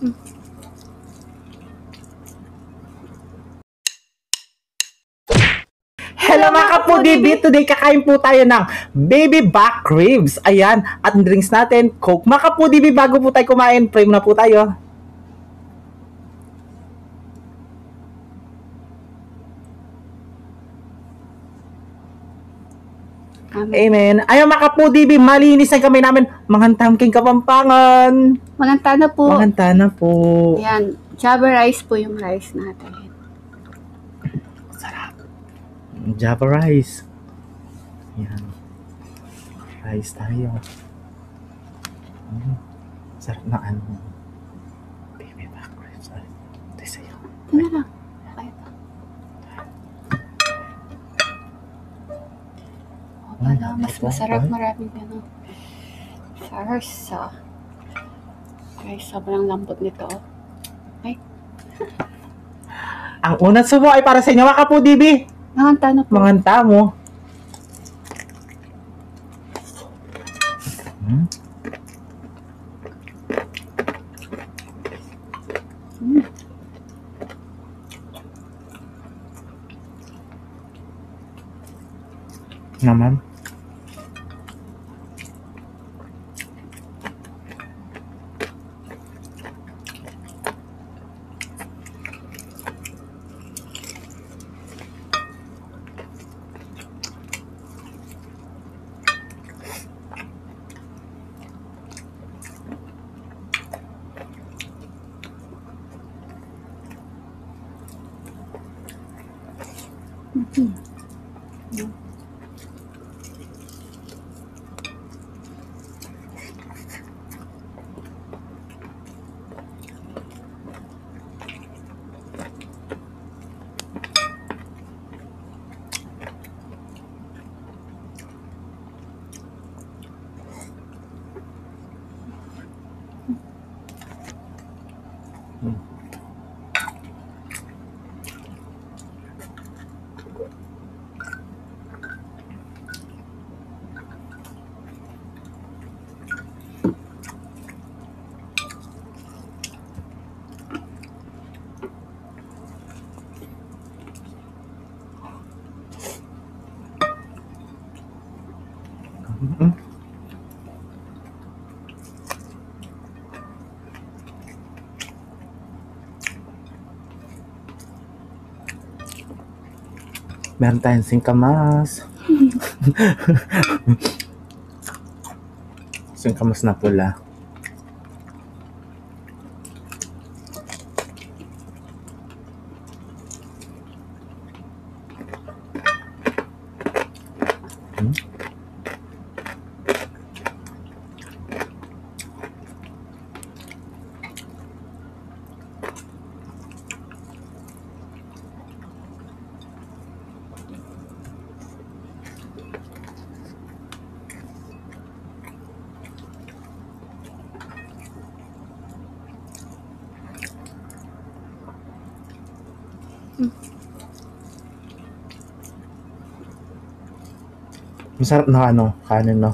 Hello mga kapudibi! Today kakain po tayo ng baby back ribs. Ayan, at drinks natin, Coke. Mga kapudibi, bago po tayo kumain, pray muna po tayo. Amen. Ayaw mga kapudibi, malinis ang kamay namin. Manghantang king Kapampangan. Maganta na po. Manghanta na po. Yan, Java rice po yung rice natin. Sarap. Java rice. Yan. Rice tayo. Sarap na ano. Baby back ribs. Ito sa'yo. Ito na lang. Okay pa. Wala, mas masarap, maraming gano'n. Sarsa. Ay, sobrang lambot nito. Ay. Ang unang subo ay para sa inyo mga kapudibi. Nanganta na po. Manganta mo. Naman. Meron tayong singkamas. Singkamas na pula. Masarap na ano, kanin, no?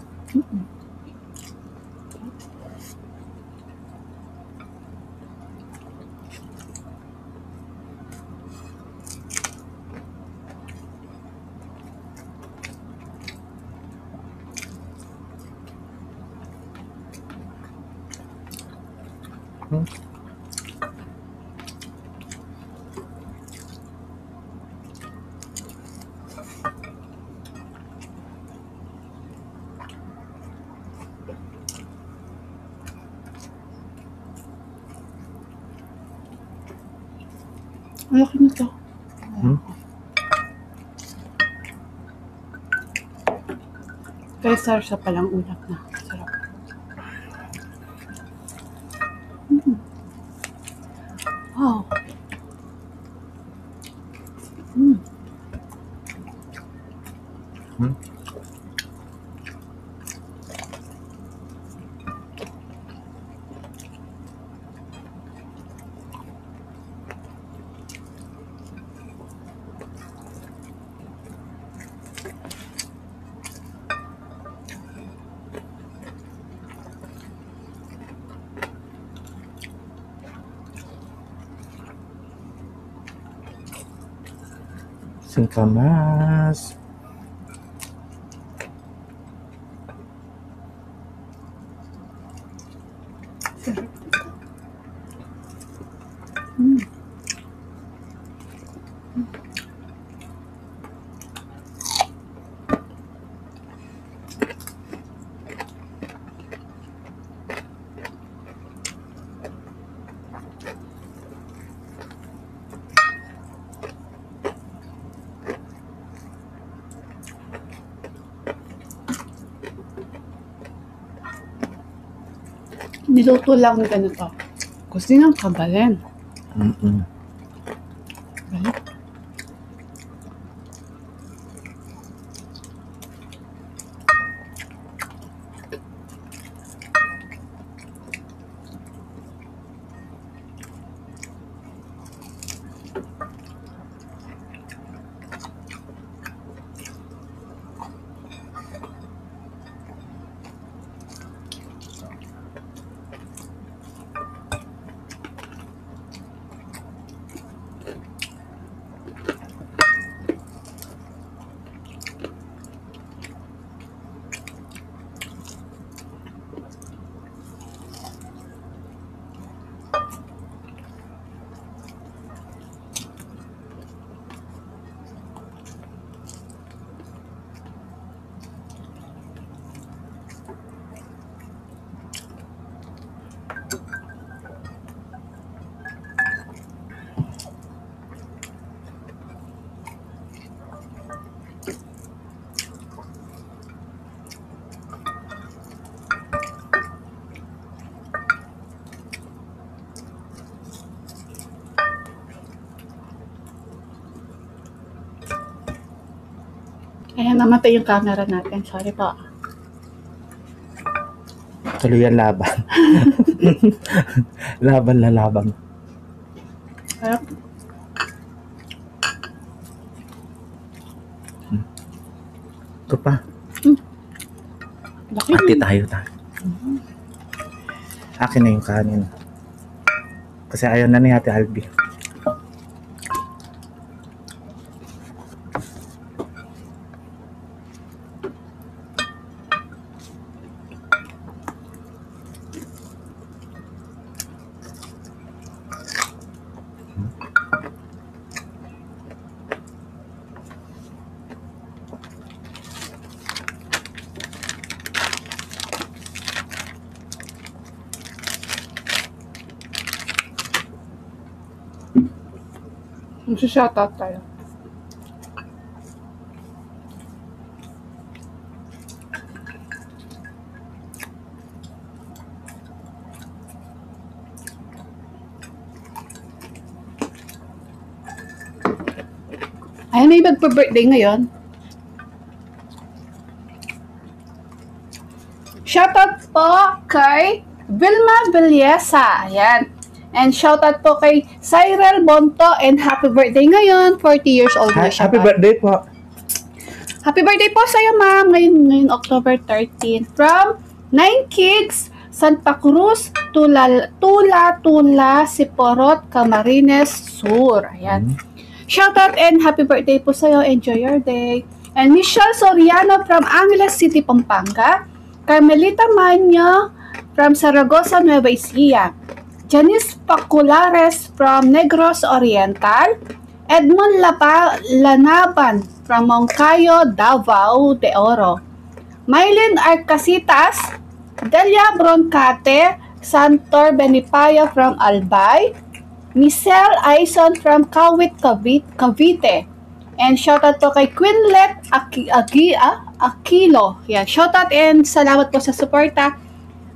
Ang laki nito. Kaya sarsa palang ulap na. Sarap. Wow. Singkamas. Niluto lang ng ganito. Gusto niyang kabalin. Balik. Ayan, namatay yung camera natin. Sorry po. Tuloy ang laban. Laban na laban. Sarap. Ito pa. Laki. Ati tayo. Akin na yung kanin. Kasi ayaw na ni Ate Albi. Mag-shoutout tayo. Ayan, may magpa-birthday ngayon. Shoutout po kay Vilma Villesa. Ayan. And shoutout po kay Cyril Bonto and happy birthday ngayon. 40 years old na siya. Happy birthday po. Happy birthday po sa'yo, ma'am. Ngayon October 13. From 9 Kids, Santa Cruz, Tula, Siporot, Camarines Sur. Ayan. Shoutout and happy birthday po sa'yo. Enjoy your day. And Michelle Soriano from Angeles City, Pampanga. Carmelita Maño from Zaragoza, Nueva Ecija. Janice Paculares from Negros Oriental. Edmond Lanaban from Moncayo, Davao de Oro. Mylene Arcasitas, Delia Broncate, Santor Benipayo from Albay. Michelle Aison from Kawit, Cavite. And shoutout po kay Quinlet Aquilo. Yan, shoutout and salamat po sa suporta.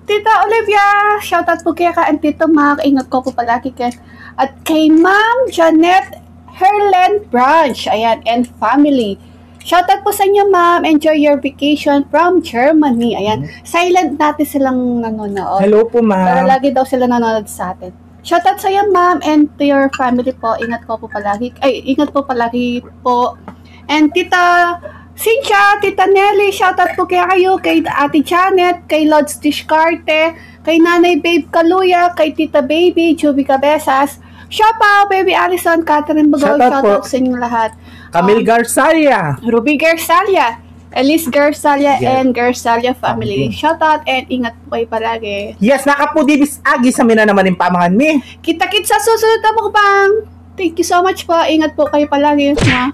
Tita Olivia, shoutout po kaya ka and Tito Mac, ingat ko po palagi kayo. At kay Ma'am Janet Herlen Branch, ayan, and family. Shoutout po sa inyo, ma'am. Enjoy your vacation from Germany. Ayan, silent natin silang nanonood. Hello po, ma'am. Pero lagi daw sila nanonood sa atin. Shoutout sa iyo, ma'am, and to your family po. Ingat po palagi. Ingat po palagi po. And Tita Cynthia, Tita Nelly, shoutout po kaya kayo, kay Ate Janet, kay Lods Discarte, kay Nanay Babe Kaluya, kay Tita Baby, Juby Cabezas, Shoutout, Baby Alison, Catherine Bugol, shoutout sa inyong lahat. Camille Garzalia. Ruby Garzalia, Elise Garzalia, Yes. and Garzalia family. Okay. Shoutout and ingat po kayo palagi. Yes, nakapudibis agi sa mina naman yung pamangan mi. Kita-kits sa susunod na mukbang. Thank you so much po. Ingat po kayo palagi. Mga